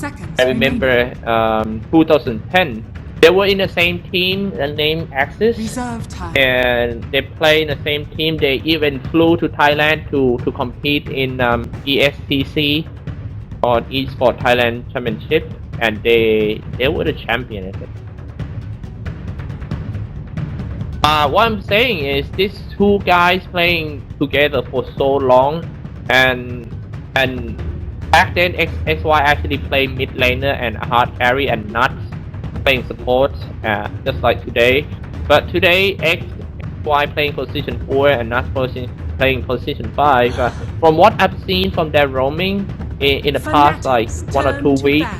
seconds I remember 2010. They were in the same team named Axis, Reserve time. and they play in the same team. They even flew to Thailand to compete in ESTC or Esport Thailand Championship, and they were the champion. I think. What I'm saying is these two guys playing together for so long, and back then XY actually played mid laner and hard carry and not playing support, just like today. But today XY playing position 4 and not playing position 5. From what I've seen from their roaming in the past like 1 or 2 weeks,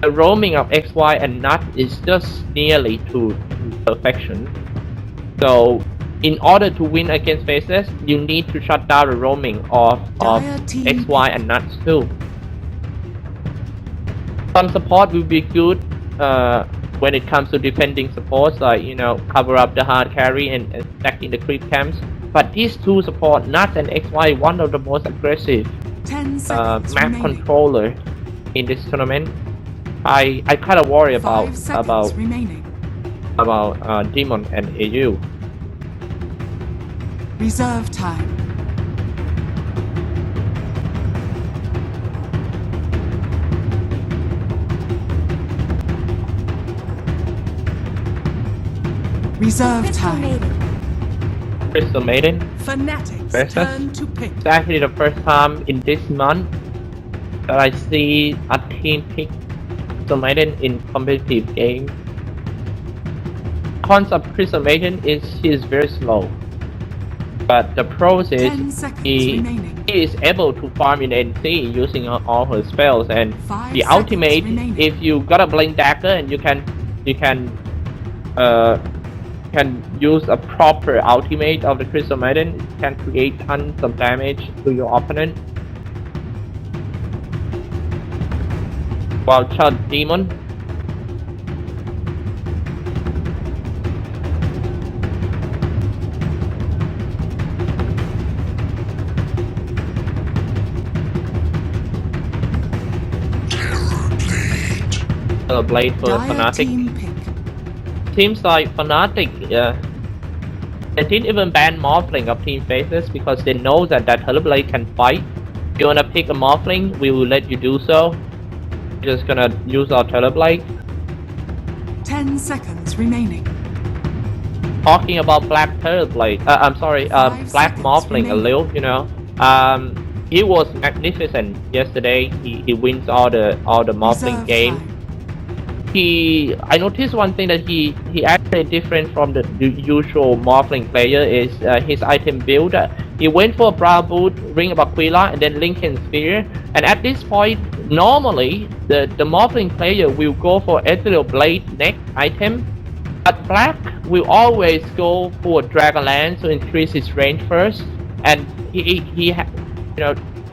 the roaming of XY and Nut is just nearly to perfection. So in order to win against Faceless, you need to shut down the roaming of XY and Nuts too. Some support will be good when it comes to defending supports, like cover up the hard carry and stack in the creep camps. But these two support, Nuts and XY, one of the most aggressive map controller in this tournament. I kind of worry about Demon and AU. Reserve time. Reserve time. Crystal Maiden. Fnatic's turn to pick. It's actually the first time in this month that I see a team pick Crystal Maiden in competitive game. Cons of Crystal Maiden is she is very slow. But the pros is he is able to farm in NC using all her spells, and the ultimate, if you got a blink dagger and you can use a proper ultimate of the Crystal Maiden, it can create tons of damage to your opponent. Wild Shot Demon. Blade for Fnatic. Teams like Fnatic, they didn't even ban Morphling of Team Faceless because they know that Blade can fight. If you wanna pick a Morphling, we will let you do so. We're just gonna use our Blade. 10 seconds remaining. Talking about Black Blade, Black Morphling a little, he was magnificent yesterday. He wins all the Morphling game. I noticed one thing that he actually different from the usual Morphling player is his item build. He went for a Brow Boot, Ring of Aquila, and then Lincoln Spear. And at this point, normally the Morphling player will go for Ethereal Blade next item, but Black will always go for Dragonlance to increase his range first, and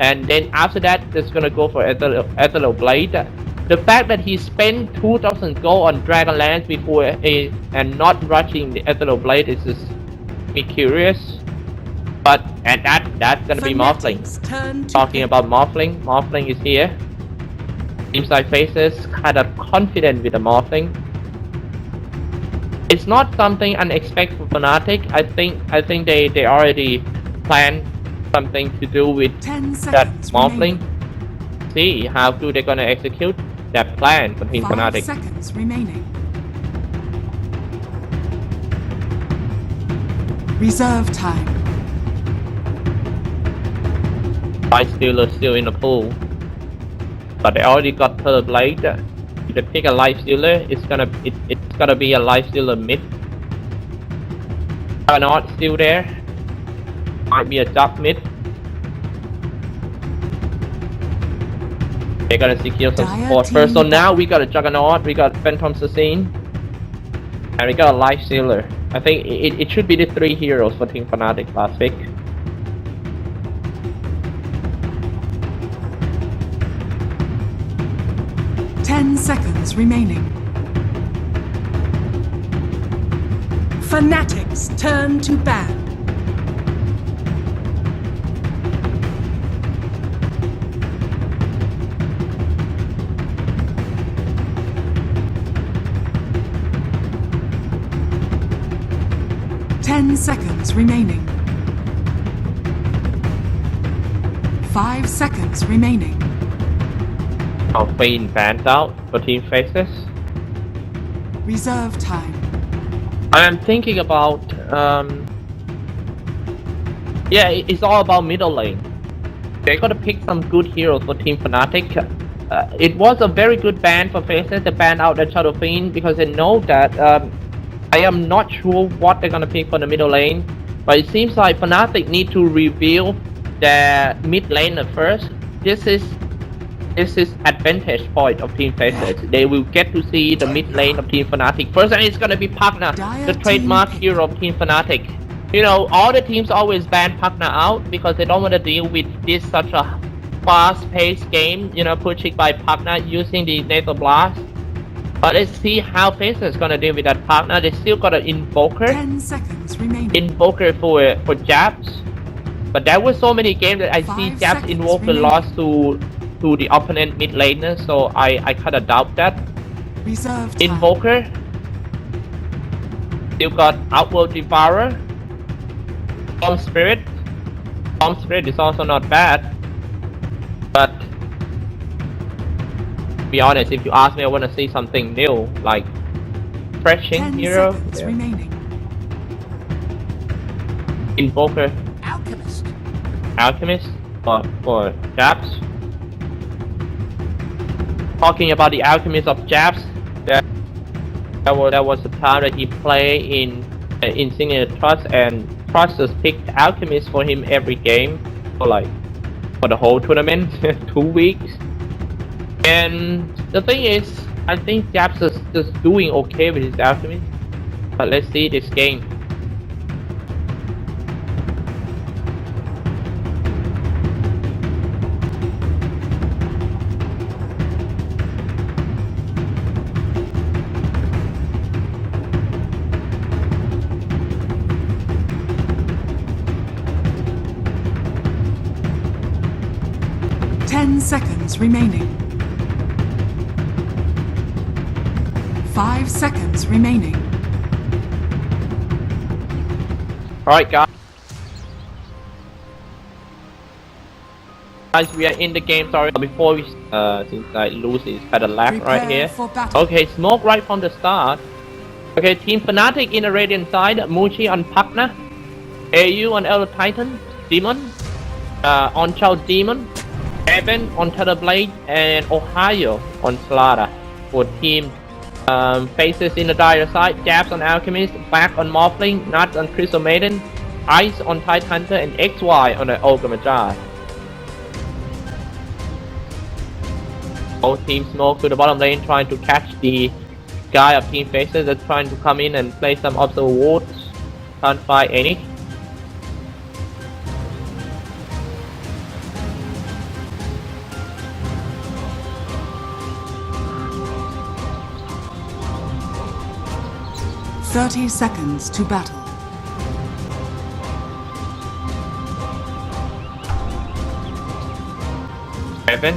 and then after that, just gonna go for Ethereal Blade. The fact that he spent 2,000 gold on Dragonlance before and not rushing the Ethereal Blade is just me curious. But and that's gonna be Morphling. Talking about Morphling, Morphling is here. Seems like Faces kind of confident with the Morphling. It's not something unexpected for Fnatic. I think they already planned something to do with that Morphling. See how good they're gonna execute that plan for Team Fnatic. 5 seconds remaining. Reserve time. Life Stealer still in the pool, but they already got Pearl Blade. If they pick a Life Stealer, it's gonna be a Life Stealer mid. Juggernaut still there. Might be a Dark mid. They're gonna secure some support first. So now we got a Juggernaut, we got Phantom Assassin, and we got a Life Stealer. I think it should be the 3 heroes for Team Fnatic last week. Seconds remaining. Fnatic's turn to ban. 10 seconds remaining. 5 seconds remaining. Our Fiend fans out for Team Faces. Reserve time. I am thinking about, yeah, it's all about middle lane. They gotta pick some good heroes for Team Fnatic. It was a very good ban for Faces to ban out the Shadow Fiend because they know that I am not sure what they're gonna pick for the middle lane, but it seems like Fnatic need to reveal their mid laner first. This is advantage point of Team Faces. They will get to see the mid lane of Team Fnatic first, and it's gonna be Pugna, the trademark hero of Team Fnatic. You know, all the teams always ban Pugna out because they don't want to deal with this such a fast-paced game, you know, pushing by Pugna using the Nether Blast. But let's see how Faces is gonna deal with that Pugna. They still got an Invoker. 10 seconds remaining. Invoker for Jabs. But there were so many games that I see 5 Jabs seconds Invoker remaining. lost to the opponent mid laner, so I kinda doubt that. Reserve time. Invoker. Still got Outworld Devourer. Storm Spirit. Storm Spirit is also not bad. But to be honest, if you ask me, I wanna see something new, like Threshing 10 Hero. seconds Yeah. remaining. Invoker. Alchemist for Jabs. Talking about the Alchemist of Jabs, that was the time that he played in Senior Trust, and Trust just picked Alchemist for him every game for the whole tournament, 2 weeks. And the thing is, I think Jabs is just doing okay with his Alchemist. But let's see this game. Seconds remaining. 5 seconds remaining. Alright guys, we are in the game. Sorry, before we since I lose is kind of lag right Prepare here. for battle. Okay, smoke right from the start. Okay, Team Fnatic in the Radiant side, Muchi on Pugna, AU on Elder Titan, Demon, on Child Demon, Evan on Terrorblade, and Ohio on Slaughter. For Team Faces in the Dire side, Jabs on Alchemist, Back on Morphling, Nuts on Crystal Maiden, Ice on Tide Hunter, and XY on the Ogre Magi. Both teams smoke to the bottom lane, trying to catch the guy of Team Faces that's trying to come in and play some obstacle wards. Can't find any. "30 seconds to battle. Evan.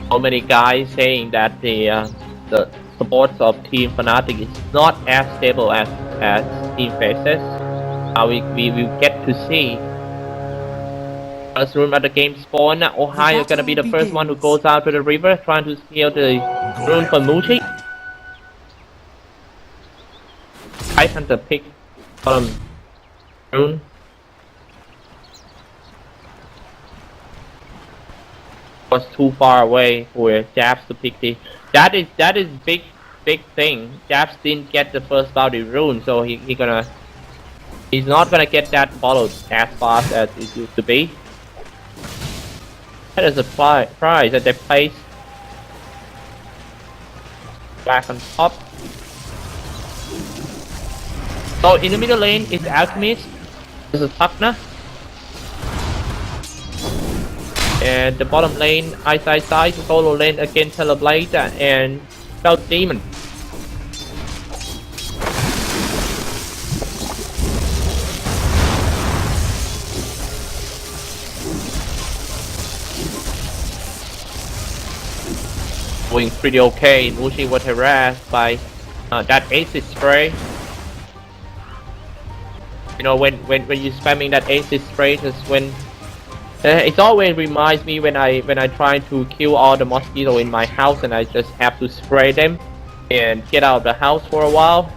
So many guys saying that the supports of Team Fnatic is not as stable as Team Faces. We will get to see. First room at the game spawn, Ohio gonna be the first one who goes out to the river, trying to steal the rune for Muchi. I Hunter pick rune. Was too far away for Jabs to pick the. That is big thing. Jabs didn't get the first bounty rune, so he's not gonna get that followed as fast as it used to be. That is a prize that they place back on top. So in the middle lane is Alchemist. This is Pugna. And the bottom lane, side, solo lane against Terrorblade and Child Demon. Doing pretty okay. Mushi was harassed by that acid spray. You know, when you're spamming that acid spray, just when it always reminds me when I try to kill all the mosquitoes in my house and I just have to spray them and get out of the house for a while.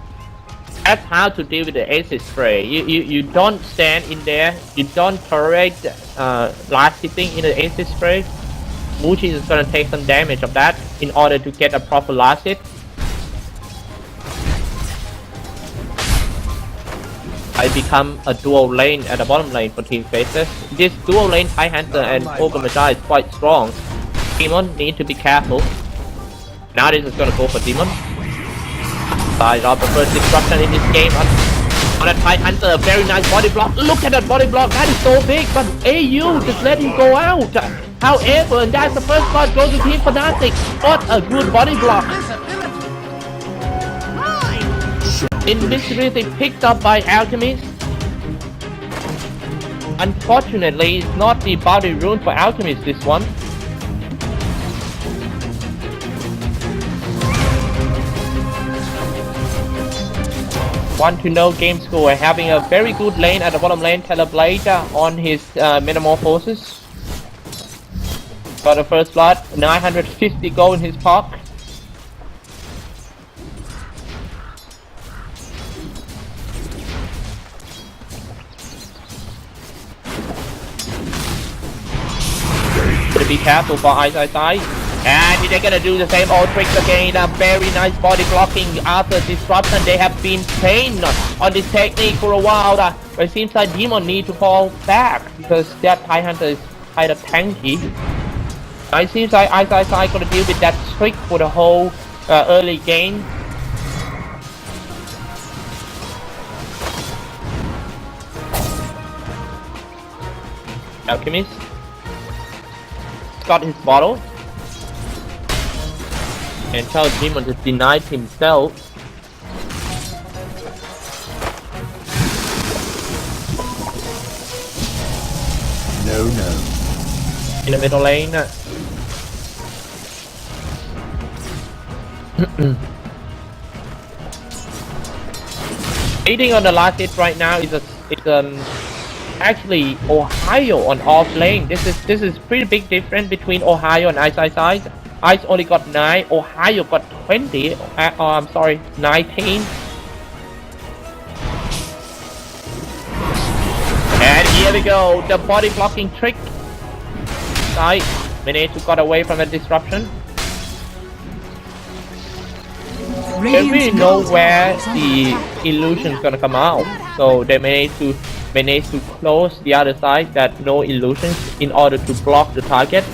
That's how to deal with the acid spray. You don't stand in there. You don't tolerate last hitting in the acid spray. Mushi is gonna take some damage of that in order to get a proper last hit. I become a dual lane at the bottom lane for Team Faceless. This dual lane Thai Hunter and Ogre Magi is quite strong. Demon need to be careful. Now this is gonna go for Demon. Side of the first disruption in this game on a Thai Hunter, a very nice body block. Look at that body block, that is so big, but AU just let him go out. However, that's the first spot goes to Team Fnatic. What a good body block. Invisibility picked up by Alchemist. Unfortunately, it's not the body rune for Alchemist this one. Want to know game score, having a very good lane at the bottom lane, Teleblade on his Metamorphosis. Got the first blood, 950 gold in his pocket. Be careful for Ice. And they're gonna do the same old tricks again. A very nice body blocking after disruption. They have been trained on this technique for a while. But it seems like Demon need to fall back because that Thai Hunter is kind of tanky. It seems like Ice gonna deal with that trick for the whole early game. Alchemist got his bottle and tell Demon to deny himself. No. In the middle lane. Leading on the last hit right now is actually Ohio on off lane. This is pretty big difference between Ohio and Ice. Ice only got 9, Ohio got 20. I'm sorry, 19. And here we go, the body blocking trick. Ice managed to got away from the disruption. They really know where the illusion is gonna come out, so they managed to close the other side that no illusions in order to block the target.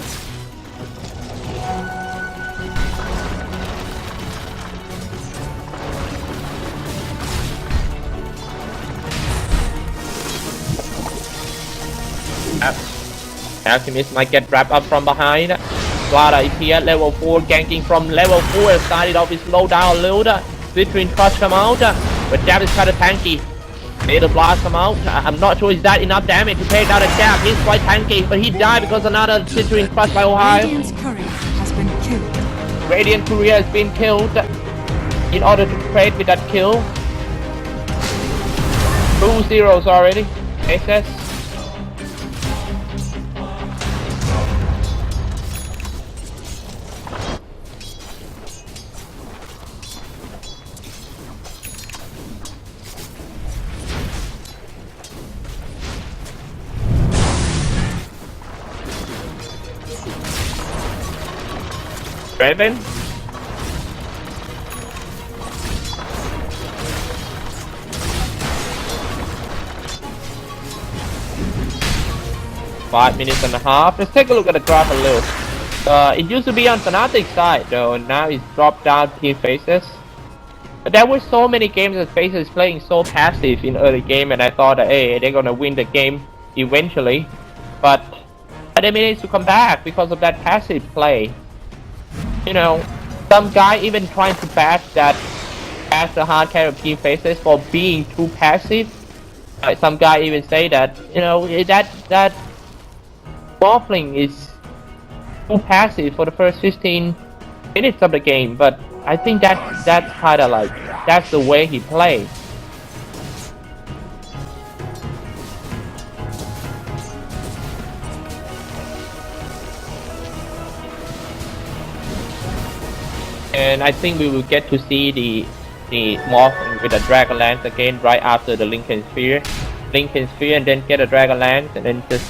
Alchemist might get wrapped up from behind. Vlada is here, level 4, ganking from level 4, started off his low down load. Between Crush come out, but that is kind of tanky. Made a blast come out. I'm not sure is that enough damage to take down a gap. He's quite tanky, but he died because another Citrine Crush by Ohio. Radiant's courier has been killed. Radiant Courier has been killed. In order to trade with that kill. 2 zeros already. SS. Raven. Five minutes and a half. Let's take a look at the graph a little. It used to be on Fnatic's side though, and now it's dropped down to Team Faceless. But there were so many games that Faceless playing so passive in early game, and I thought that hey, they're gonna win the game eventually. But they managed to come back because of that passive play. You know, some guy even trying to bash the hard carry of Team Faceless for being too passive. Some guy even say that, you know, that waffling is too passive for the first 15 minutes of the game, but I think that's kind of like that's the way he plays. And I think we will get to see the morph with the Dragon Lance again right after the Lincoln Sphere, and then get a Dragon Lance and then just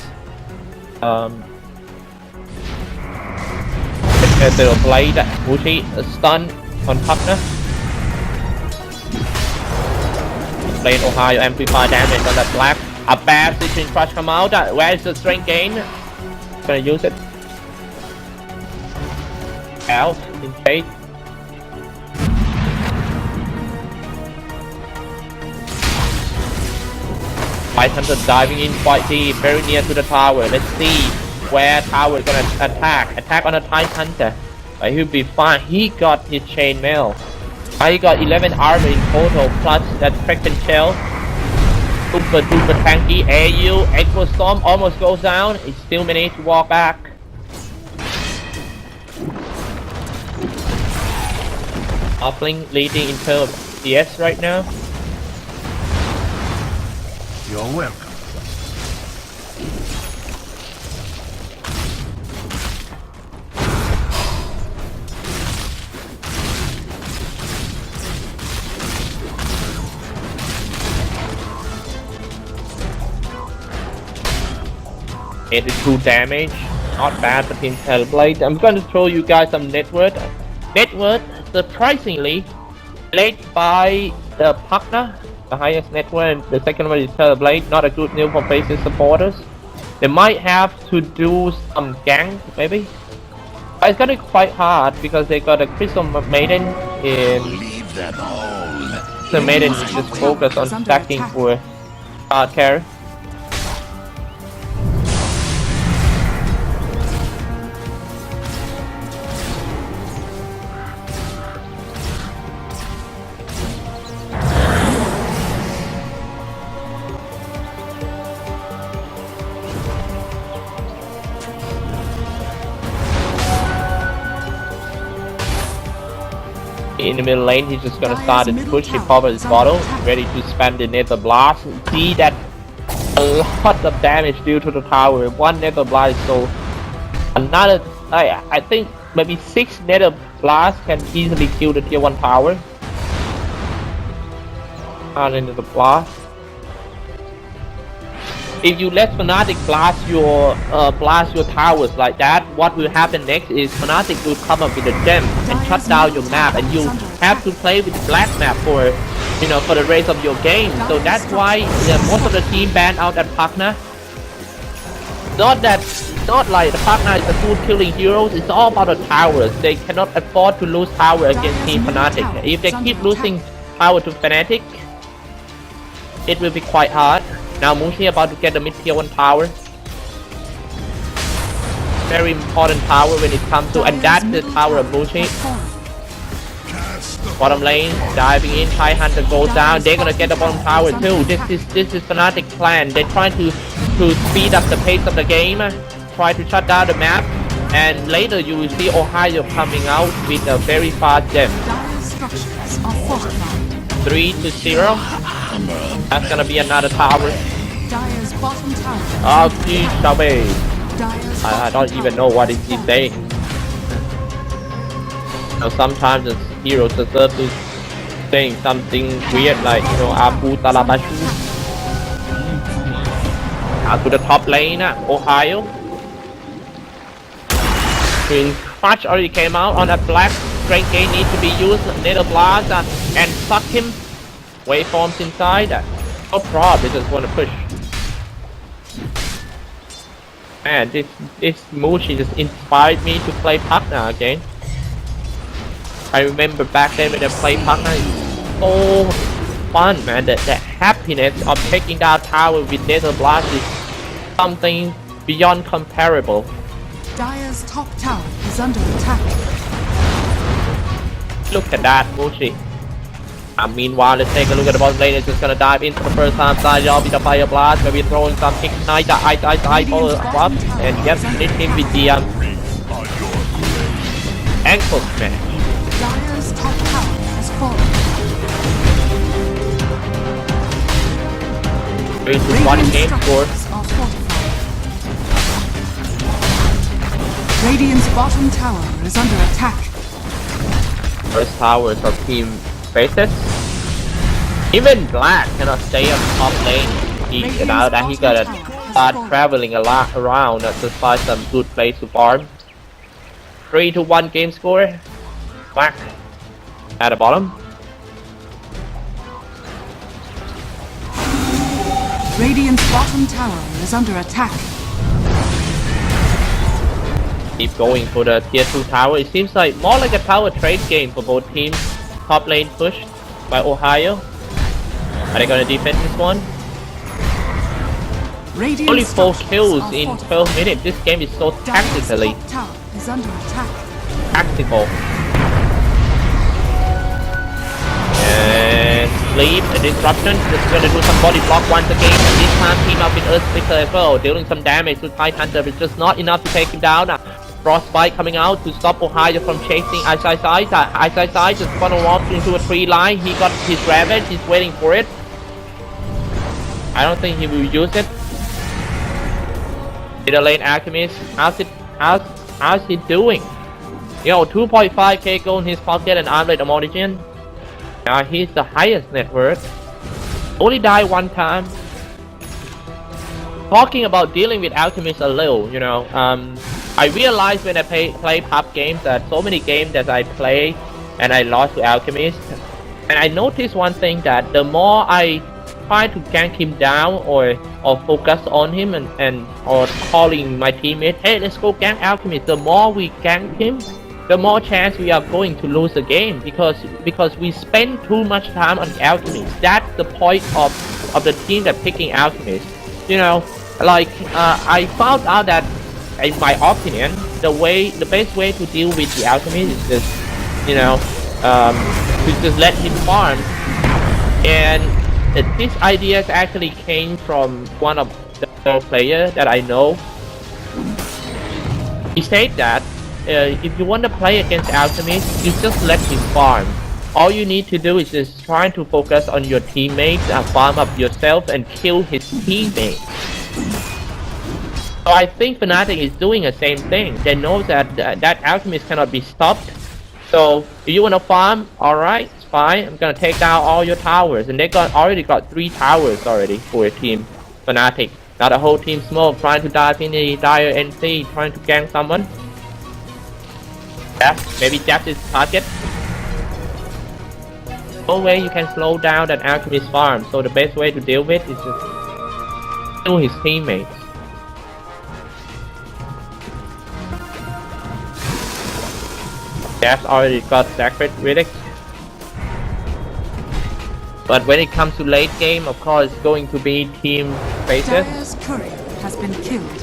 get the blade Mushi stun on partner. Blade Ohio amplify damage on that black. A bad Citrine Crush come out. Where is the strength gain? Gonna use it. Out in chase. Hunter diving in quite deep, very near to the tower. Let's see where tower is gonna attack. Attack on the Titan Hunter. But he'll be fine. He got his chainmail. He got 11 armor in total, plus that Kraken shell. Super duper tanky. AU, Echo Storm almost goes down. He still managed to walk back. Offling leading in terms of CS right now. You're welcome. Two damage, not bad for Team Hellblade. I'm going to show you guys some net worth. Net worth, surprisingly, led by the partner. The highest net worth, and the second one is Hellblade. Not a good news for Faceless supporters. They might have to do some gank, maybe. But it's gonna be quite hard because they got a Crystal Maiden in. The Maiden is just focused on stacking for card carry. In the middle lane, he's just gonna start his push. He pops his bottle, ready to spam the Nether Blast. See that a lot of damage due to the tower. One Nether Blast, so another. I think maybe 6 Nether Blasts can easily kill the tier 1 tower. Into the blast. If you let Fnatic blast your towers like that, what will happen next is Fnatic will come up with a gem and shut down your map, and you have to play with the black map for the rest of your game. So that's why most of the team ban out that partner. Not like the partner is a good killing heroes. It's all about the towers. They cannot afford to lose tower against Team Fnatic. If they keep losing power to Fnatic, it will be quite hard. Now Mushi about to get the mid tier 1 tower. Very important tower when it comes to, and that's the tower of Mushi. Bottom lane, diving in, High Hunter goes down. They're gonna get the bottom tower too. This is Fnatic plan. They're trying to speed up the pace of the game, try to shut down the map, and later you will see Ohio coming out with a very fast gem. 3-0. That's gonna be another tower. Oh, geez, I don't even know what is he saying. Sometimes the heroes deserve to saying something weird like, Apu Talabashu. To the top lane, Ohio. Green Crush already came out on a black. Strength gain needs to be used. Nether Blast and suck him. Waveforms inside. No problem, they just want to push. Man, this Mushi just inspired me to play partner again. I remember back then when I played partner, it's so fun, man. The happiness of taking down tower with Nether Blast is something beyond comparable. Dire's top tower is under attack. Look at that, Mushi. Meanwhile, let's take a look at the bottom lane. It's just gonna dive into the first time side. Y'all be the fire blast. Maybe throwing some ignite, follow up. And yes, hit him with the ankle smash. Dire's top tower has fallen. 3 to 1 Radiant game score. structures are fortified. Radiant's bottom tower is under attack. First towers of team Faceless. Even Black cannot stay on top lane. Now that he gotta start traveling a lot around to find some good place to farm. 3 to 1 game score. Black at the bottom. Radiant's bottom tower is under attack. Keep going for the tier 2 tower. It seems like more like a tower trade game for both teams. Top lane pushed by Ohio. Are they gonna defend this one? Radiant Only 4 structures kills are in fortified. 12 minutes. This game is so Dire's tactically top tower is under attack. tactical. And sleep, a disruption. Just gonna do some body block once again. And this time team up with Earth Splitter as well, dealing some damage to Titan Hunter, but just not enough to take him down. Frostbite coming out to stop Ohio from chasing Ice just gonna walk into a tree line. He got his Ravage, he's waiting for it. I don't think he will use it. Middle lane Alchemist, how's he doing? Yo, 2.5k gold in his pocket and armlet Amortigen. He's the highest net worth. Only died 1 time. Talking about dealing with Alchemist a little, you know, I realized when I play pub games that so many games that I play and I lost to Alchemist. And I noticed one thing, that the more I try to gank him down or focus on him or calling my teammates, hey, let's go gank Alchemist, the more we gank him, the more chance we are going to lose the game, because we spend too much time on Alchemist. That's the point of the team that picking Alchemist. You know, like I found out that, in my opinion, the best way to deal with the Alchemist is just, you know, to just let him farm. And this idea actually came from one of the players that I know. He said that if you want to play against Alchemist, you just let him farm. All you need to do is just try to focus on your teammates and farm up yourself and kill his teammates. So I think Fnatic is doing the same thing. They know that that Alchemist cannot be stopped. So if you want to farm, alright, it's fine. I'm gonna take down all your towers. And they already got 3 towers already for a team Fnatic. Now the whole team smoke, trying to dive in the Dire NC, trying to gank someone. Yeah, maybe Jab is target. No way you can slow down that Alchemist farm. So the best way to deal with is just kill his teammates. Jab's already got Sacred Relic. But when it comes to late game, of course, it's going to be team Faceless. Dire's courier has been killed.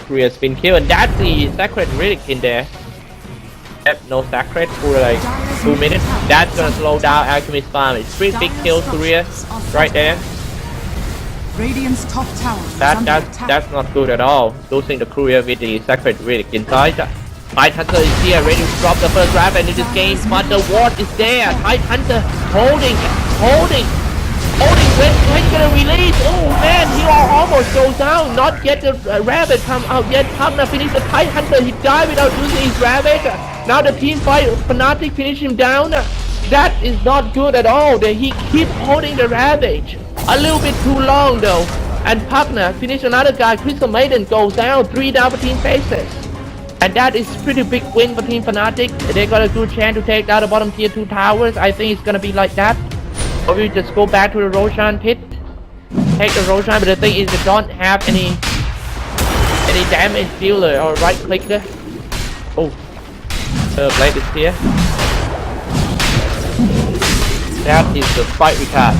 Korea has been killed, and that's the Sacred Relic in there. Yep, no Sacred for like 2 minutes. That's gonna slow down Alchemist farm. It's 3 big kills, Korea, right there. Radiant's top tower is under attack. That's not good at all. Losing the Korea with the Sacred Relic inside. Titan Hunter is here, ready to drop the first grab into this game, but the ward is there. Titan Hunter holding. When gonna release? Oh man, he almost goes down. Not yet the rabbit come out yet. Pugna finish the Titan Hunter. He died without using his rabbit. Now the team fight Fnatic finish him down. That is not good at all. He keep holding the ravage. A little bit too long though. And Pugna finish another guy. Crystal Maiden goes down. 3 down for team Faces. And that is pretty big win for team Fnatic. They got a good chance to take down the bottom tier 2 towers. I think it's gonna be like that. Or we just go back to the Roshan pit. Take the Roshan, but the thing is they don't have any damage dealer or right clicker. Oh, blade is here. That is the fight we got.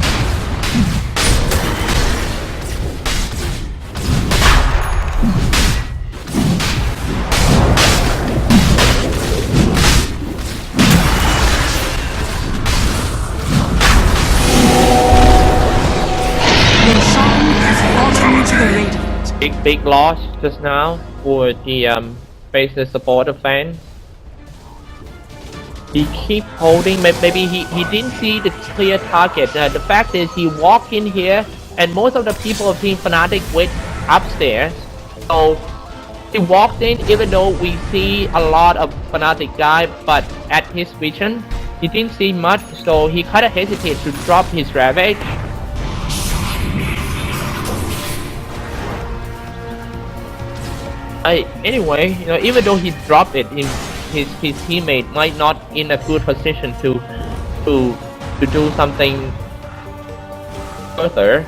Big loss just now for the Faceless supporter fan. He keep holding, maybe he didn't see the clear target. The fact is he walked in here and most of the people of Team Fnatic went upstairs. So he walked in even though we see a lot of Fnatic guy, but at his vision, he didn't see much, so he kinda hesitated to drop his Ravage. Anyway, you know, even though he dropped it, his teammate might not in a good position to do something further.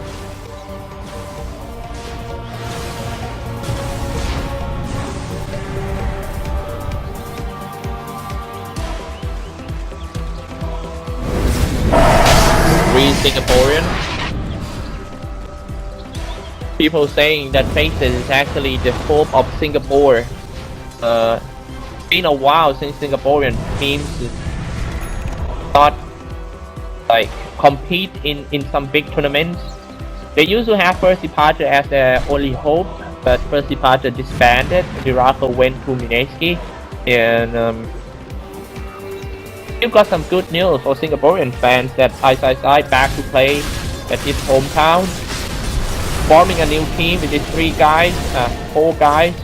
Singaporean. People saying that Faceless is actually the hope of Singapore. Been a while since Singaporean teams not like compete in some big tournaments. They used to have First Departure as their only hope, but First Departure disbanded. Miracle went to Minaski, and we've got some good news for Singaporean fans that ISI back to play at his hometown, forming a new team with these 4 guys.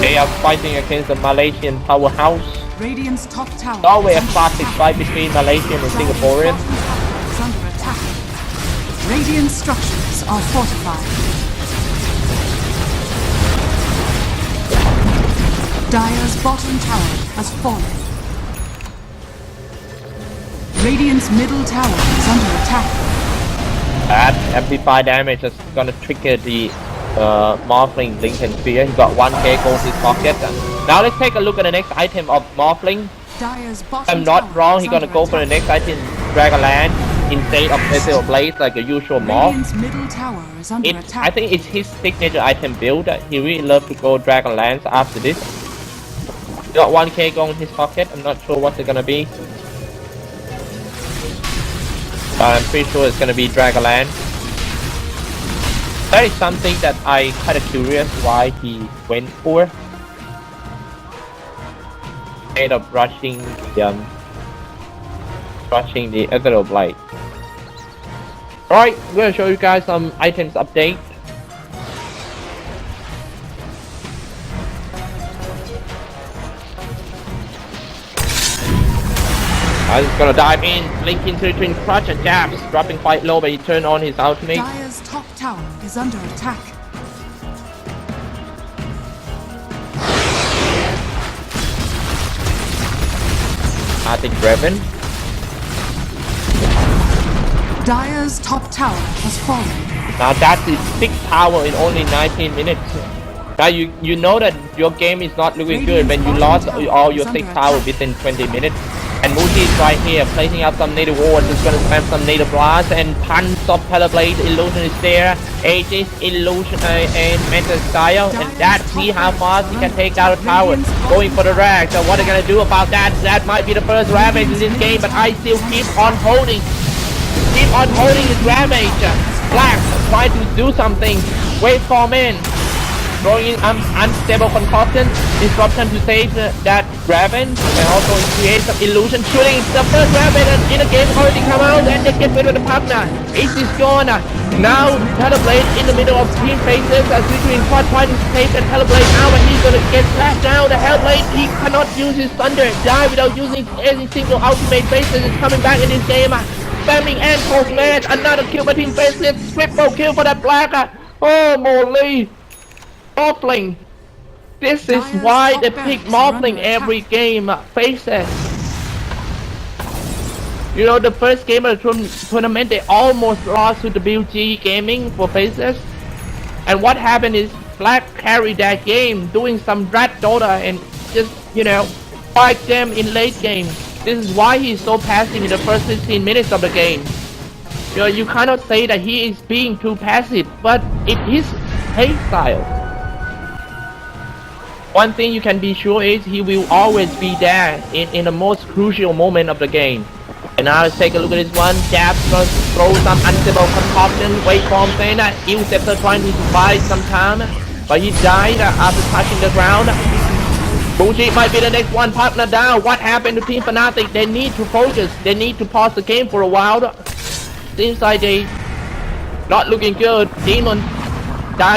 They are fighting against the Malaysian powerhouse. Radiant's top tower. It's always a classic fight between Malaysian and Singaporean. Is under attack. Radiant structures are fortified. Dire's bottom tower has fallen. Radiant's middle tower is under attack. That amplified damage is gonna trigger the Morphling Link and Fear. He got 1k gold in his pocket. Now let's take a look at the next item of Morphling. Dire's If bottom I'm not tower wrong, is he's gonna under go for the attack. next item, Dragonland, instead of Faceless Blade like the usual Morph. Radiant's middle tower is under attack. I think it's his signature item build. He really loves to go Dragonlance after this. He got 1k gold in his pocket. I'm not sure what's it gonna be. But I'm pretty sure it's gonna be Dragonland. That is something that I kinda curious why he went for. Instead of rushing the Ethereal Blade. Alright, I'm gonna show you guys some items update. I'm just gonna dive in, link into between Crutch and Jabs, dropping quite low but he turned on his ultimate. Dire's top tower is under attack. Arctic Draven. Dire's top tower has fallen. Now that's his 6th tower in only 19 minutes. Now you know that your game is not looking good when you lost all your 6 towers within 20 minutes. And Muji is right here, placing out some native wards, just gonna spam some native blast and tons of Teleblade, Illusion is there, Aegis, Illusion and Mental Style, and that's see how fast he can take down the tower, going for the rag. So what are they gonna do about that? That might be the first Ravage in this game, but I still keep on holding his Ravage. Black, try to do something, wait for in. Throwing in unstable concussion, disruption to save that Raven, and also create some illusion, shooting the first Raven in the game already come out, and they get rid of the partner. Ace is gone. Now Teleblade in the middle of team Faces as between quad trying to save the Teleblade now, and he's gonna get slashed down. The Hellblade, he cannot use his Thunder, die without using any single ultimate. Faces is coming back in this game. Spamming and post match, another kill by team Faces, triple kill for that Black. Oh, Molly. Morphling. This is why they pick Morphling every game. Faces. You know, the first game of the tournament, they almost lost to WG Gaming for Faces. And what happened is Black carried that game, doing some rat Dota and just, you know, fight them in late game. This is why he's so passive in the first 15 minutes of the game. You know, you cannot say that he is being too passive, but it is play style. One thing you can be sure is he will always be there in the most crucial moment of the game. And now let's take a look at this one. Jab throw some unstable concoction. Wait for him saying that Ilceptor trying to buy some time, but he died after touching the ground. Muji might be the next one partner down. What happened to Team Fnatic? They need to focus. They need to pause the game for a while. Seems like they not looking good. Demon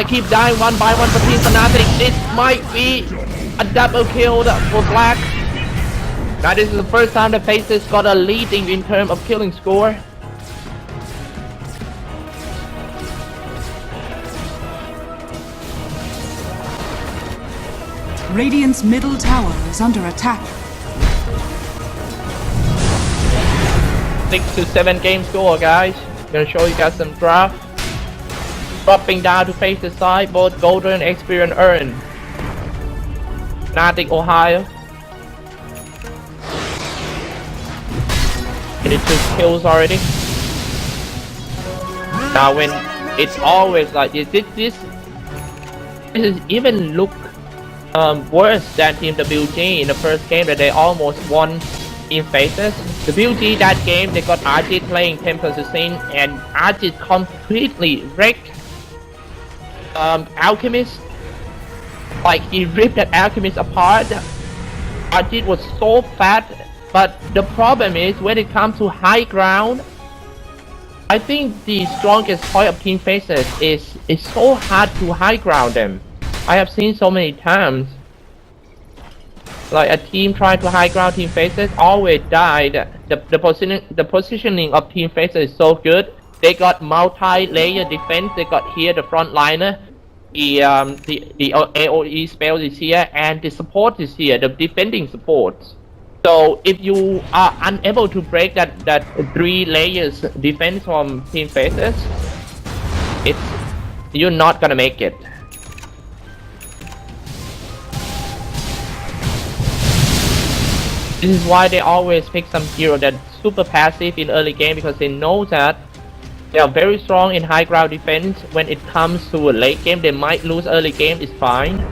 keep dying one by one for Team Fnatic. This might be a double kill for Black. Now this is the first time the Faceless got a leading in terms of killing score. Radiant's middle tower is under attack. 6 to 7 game score, guys. Gonna show you guys some graph. Dropping down to face the side, both golden experience earned. Fnatic Ohio. 82 kills already. Now when it's always like this is even look worse than Team WG in the first game that they almost won in Faces. The WG that game they got RG playing 10 vs 16 and RG completely wrecked Alchemist. Like he ripped that Alchemist apart. RG was so fat, but the problem is when it comes to high ground, I think the strongest point of Team Faces is it's so hard to high ground them. I have seen so many times like a team trying to high ground Team Faces always died. The positioning of Team Faces is so good. They got multi-layer defense. They got here the frontliner, the AOE spell is here, and the support is here, the defending supports. So if you are unable to break that 3 layers defense from Team Faces, you're not gonna make it. This is why they always pick some hero that's super passive in early game, because they know that they are very strong in high ground defense. When it comes to a late game, they might lose early game, it's fine.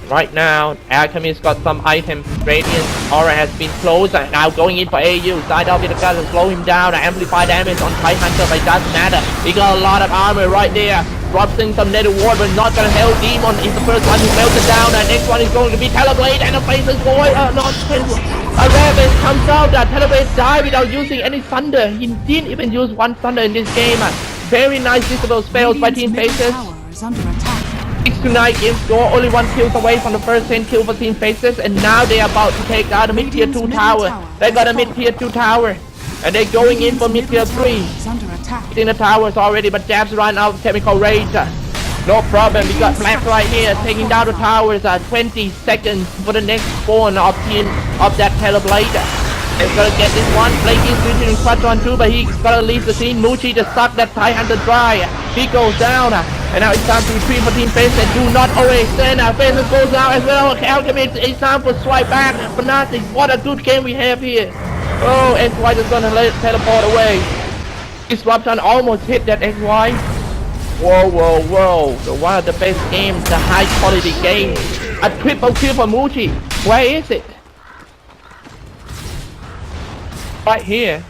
Right now, Alchemist got some item. Radiant Aura has been closed. Now going in for AU. Side out with the guy to slow him down. Amplify damage on Tight Hunter, but it doesn't matter. He got a lot of armor right there. Drops in some nether ward, but not gonna help. Demon is the first one who melted down. And next one is going to be Teleblade, and the Faceless boy, not a Ravage comes out. Teleblade died without using any thunder. He didn't even use one thunder in this game. Very nice visible spells by Team Faces. 6 to 9 game score, only 1 kills away from the first 10 kill for Team Faces, and now they are about to take out a mid tier 2 tower. They got a mid tier 2 tower, and they're going in for mid tier 3. In the towers already, but Jabs run out of chemical rage. No problem, we got Black right here taking down the towers. 20 seconds for the next spawn of that Teleblade. He's gonna get this one. Blake is switching clutch on too, but he's gonna leave the scene. Muji just sucked that Tight Hunter dry. He goes down, and now it's time to retreat for Team Faces. Do not overextend. Faces goes down as well. Alchemist, it's time for swipe back. Fnatic, what a good game we have here. Oh, XY is gonna teleport away. Disruption almost hit that XY. Whoa, whoa, whoa. One of the best games, the high quality game. A triple kill for Muji. Where is it? Right here.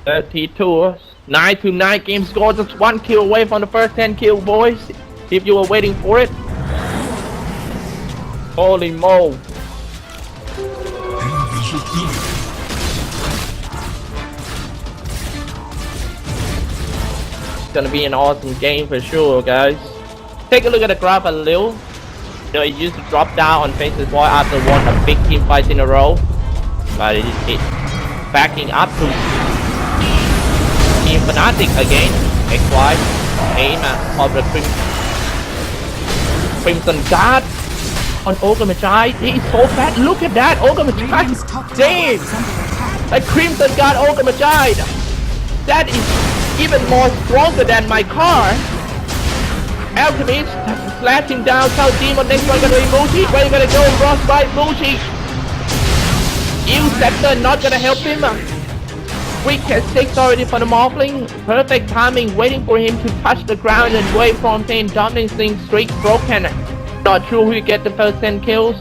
32. 9 to 9 game score. Just 1 kill away from the first 10 kill, boys. If you were waiting for it. Holy mo. It's gonna be an awesome game for sure, guys. Take a look at the graph a little. You know, it used to drop down on Faceless Boy after won a big team fight in a row. But it's backing up to Team Fnatic again. XY aim of the Crimson Guard on Ogre Magi. He is so fat. Look at that Ogre Magi. Damn! A Crimson Guard Ogre Magi. That is even more stronger than my car. Alchemist slashing down South Demon. Next one gonna be Muji. Where you gonna go? Frostbite Muji. Ill Scepter not gonna help him. Weak at 6 already for the Morphling. Perfect timing, waiting for him to touch the ground and wait from 10. Dominating streak broken. Not sure who get the first 10 kills.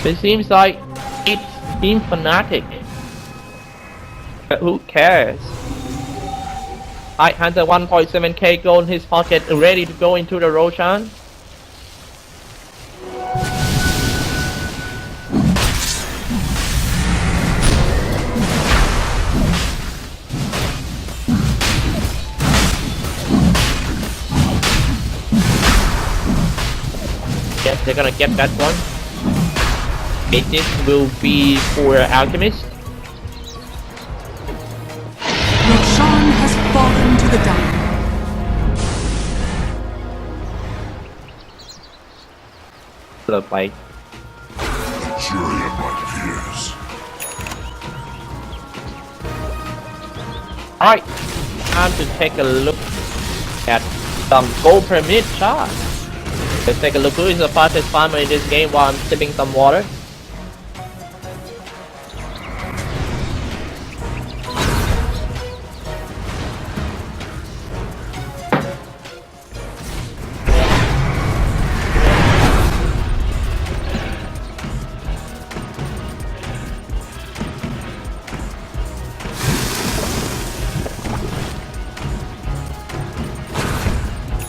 It seems like it's Team Fnatic. But who cares? Tight Hunter 1.7k gold in his pocket, ready to go into the Roshan. Yes, they're gonna get that one. This will be for Alchemist. Roshan has fallen to the dark. The fight. Jury of my peers. Alright, time to take a look at some gold per minute chart. Let's take a look who is the fastest farmer in this game while I'm sipping some water.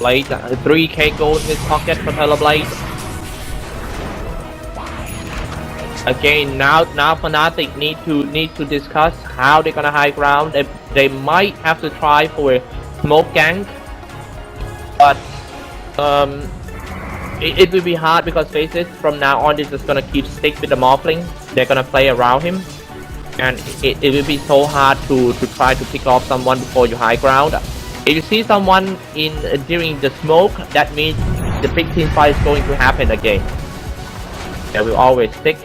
Blade, 3k gold in his pocket for Blade. Again, now Fnatic need to discuss how they're gonna high ground. They might have to try for a smoke gank, but it will be hard because Faceless from now on is just gonna keep stick with the Morphling. They're gonna play around him, and it will be so hard to try to pick off someone before you high ground. If you see someone in during the smoke, that means the big team fight is going to happen again. They will always stick.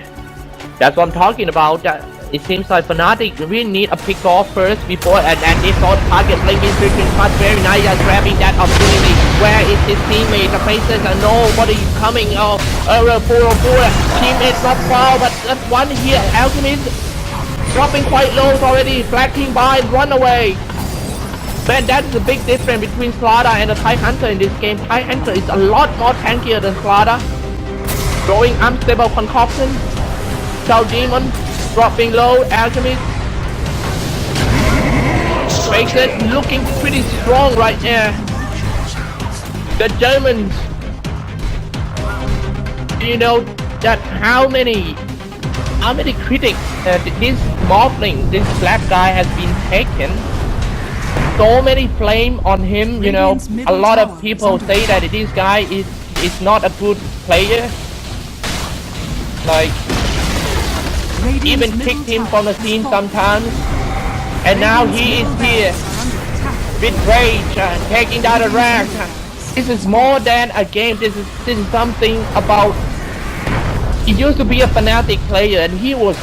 That's what I'm talking about. It seems like Fnatic really need a pick off first before and this all target linking freaking cut very nice, grabbing that opportunity. Where is his teammate? The Faces and nobody coming. Oh, 404. Teammates not far, but that's one here. Alchemist dropping quite low already. Flag team by and run away. Man, that's the big difference between Slaughter and the Tight Hunter in this game. Tight Hunter is a lot more tankier than Slaughter. Throwing unstable concoction. Shell Demon dropping low. Alchemist. Faceless looking pretty strong right there. The Germans. You know that how many critics this Morphling, this black guy has been taken. So many blame on him, you know. A lot of people say that this guy is not a good player. Like, even kicked him from the team sometimes. And now he is here with rage, taking down the rack. This is more than a game. This is something about. He used to be a Fnatic player and he was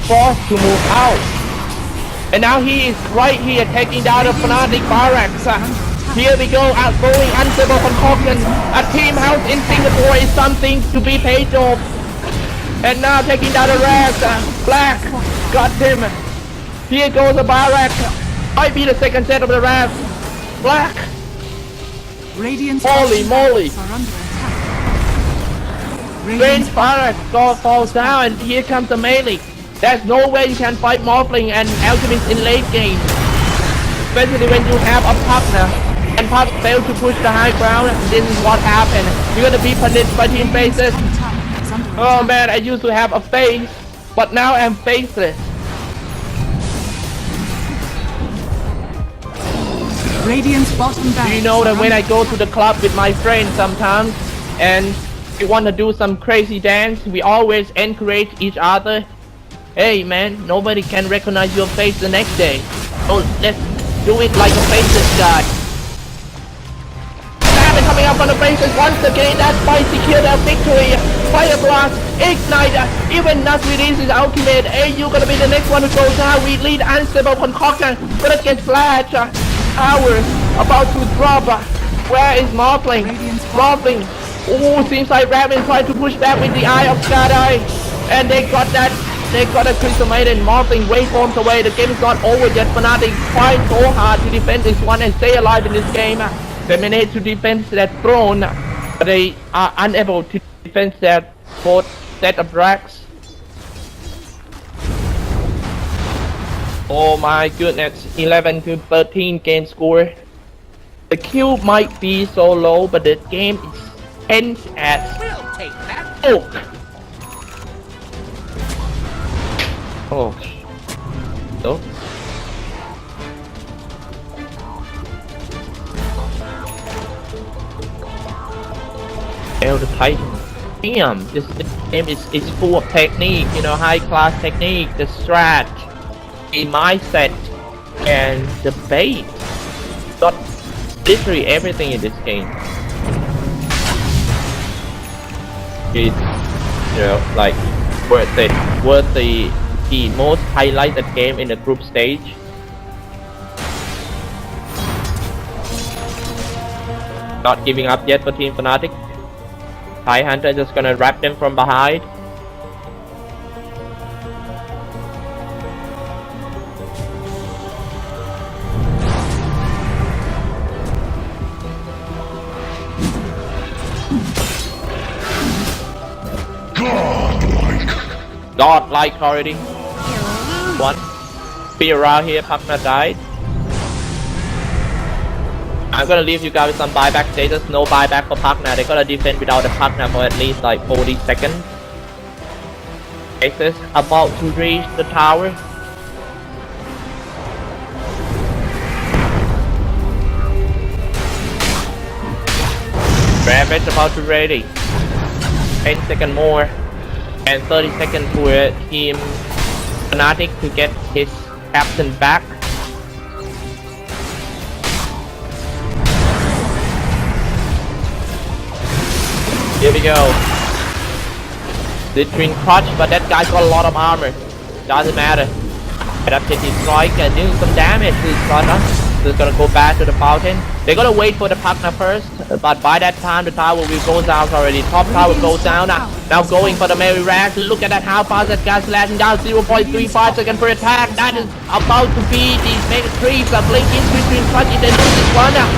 forced to move out. And now he is right here taking down the Fnatic barracks. Here we go, outgoing unstable concoction. A team house in Singapore is something to be paid off. And now taking down the racks. Black, got him. Here goes the barrack. Might be the second set of the racks. Black. Holy moly. Range barrack falls down and here comes the melee. There's no way you can fight Morphling and Alchemist in late game. Especially when you have a partner and Pup failed to push the high ground. This is what happened. You're gonna be punished by team Faces. Oh man, I used to have a face, but now I'm faceless. Radiant's bottom barracks. Do you know that when I go to the club with my friends sometimes and we want to do some crazy dance, we always encourage each other. Hey man, nobody can recognize your face the next day. So let's do it like a faceless guy. Stab coming up on the faces once again. That's why secure their victory. Fire blast, ignite. Even Nuts releases ultimate. Hey, you gonna be the next one to go down. We lead unstable concoction. Gonna get flash. Hours about to drop. Where is Morphling? Morphling. Oh, seems like Raven tried to push back with the Eye of Skydeye. And they got that. They got a crystal maiden. Morphling waveforms away. The game is not over yet. Fnatic trying so hard to defend this one and stay alive in this game. They managed to defend that throne, but they are unable to defend that fourth set of racks. Oh my goodness, 11 to 13 game score. The kill might be so low, but the game is tense as fuck. Oh. So. The Titan. Damn, this game is full of technique, you know, high class technique, the strat, the mindset, and the bait. Got literally everything in this game. It's, you know, like worth it, worth the most highlighted game in the group stage. Not giving up yet for Team Fnatic. High Hunter just gonna wrap them from behind. Godlike already. One. Be around here, Pugna died. I'm gonna leave you guys with some buyback status. No buyback for Pugna. They're gonna defend without the Pugna for at least like 40 seconds. Faceless about to reach the tower. Ravage about to ready. 10 seconds more. And 30 seconds for Team Fnatic to get his captain back. Here we go. The twin crutch, but that guy's got a lot of armor. Doesn't matter. Adaptive strike and doing some damage to his Slaughter. So it's gonna go back to the fountain. They're gonna wait for the Pugna first, but by that time the tower will go down already. Top tower goes down now going for the Mary Rag. Look at that, how fast that guy's slashing down. 0.35 seconds per attack. That is about to be the mega creeps are blinking between crutch. They lose this one now.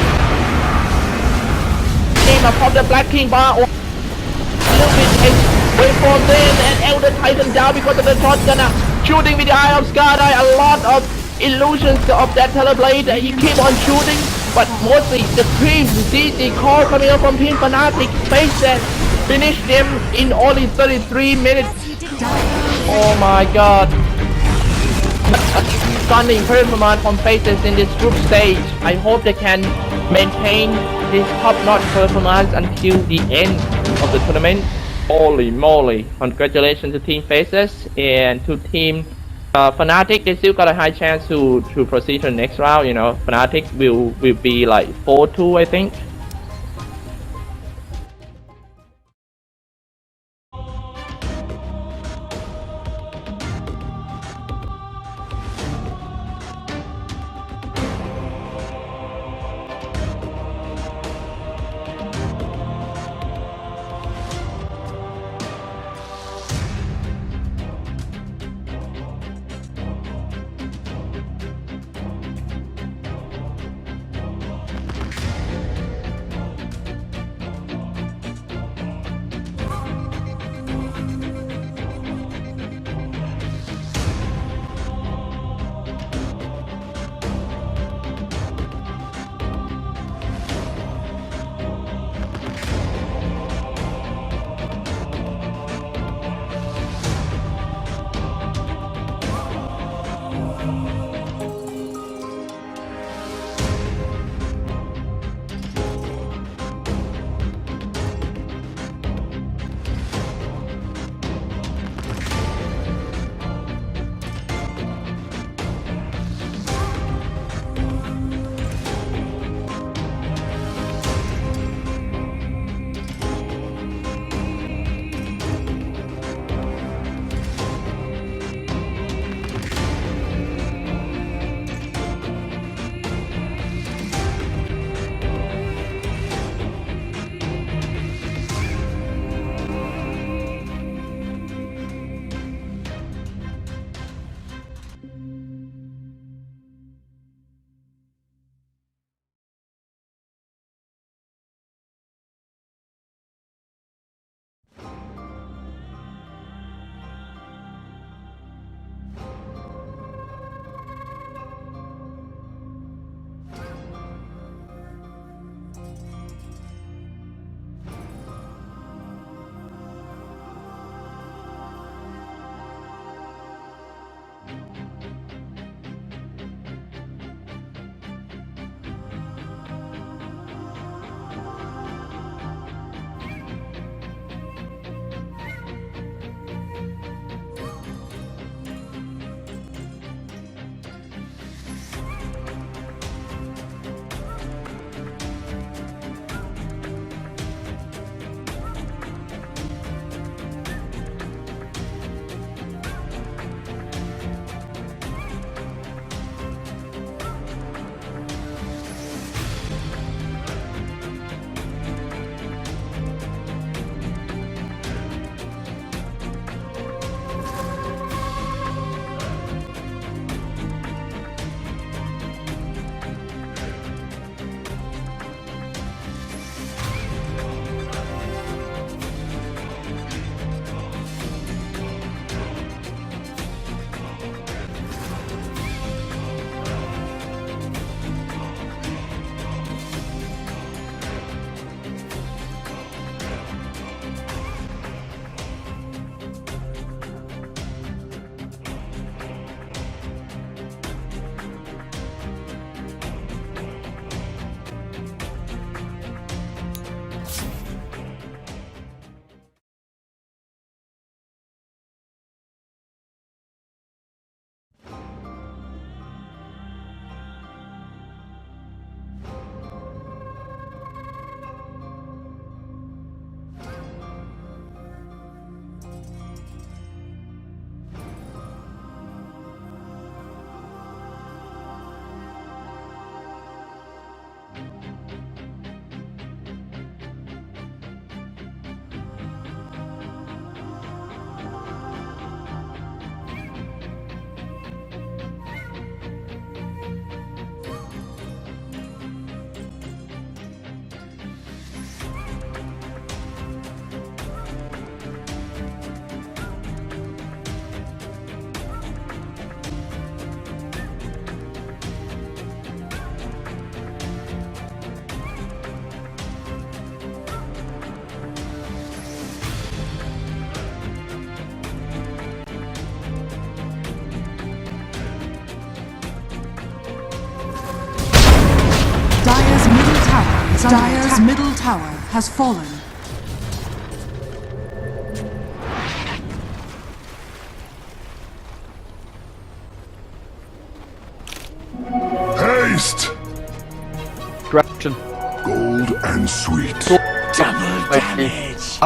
Game up from the Black King bar. Little bit away from them, and Elder Titan down because of the shotgun now. Shooting with the Eye of Skydai, a lot of illusions of that Teleblade. He keep on shooting, but mostly the creeps, the call coming up from Team Fnatic, face that finish them in only 33 minutes. Oh my god. A stunning performance from Faceless in this group stage. I hope they can maintain this top-notch performance until the end of the tournament. Holy moly. Congratulations to Team Faceless and to Team Fnatic. They still got a high chance to proceed to the next round. You know, Fnatic will be like 4-2, I think. is under Dire's attack. Middle tower has fallen. Haste! Correction. Gold and sweet. Double damage.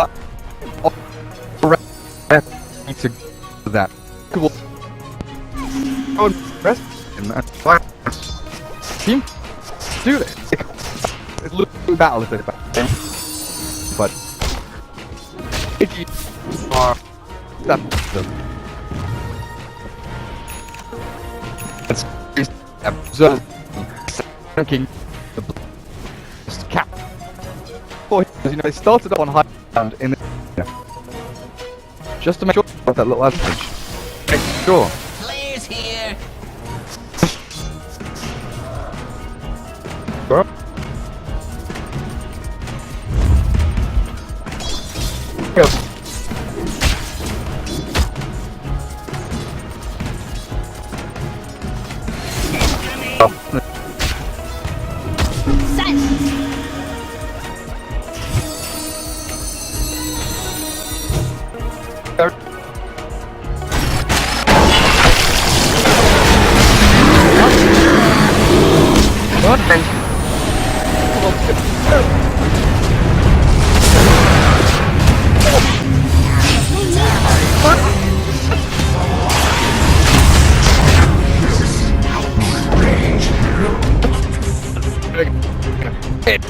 To that. Cool. Go and rest in that. Team, do this. It's losing battle if it's but if you are that's observe ranking the cap. You know, they started on high ground in just to make sure of that little advantage. Make sure. Players here. Bro. Go. Hit.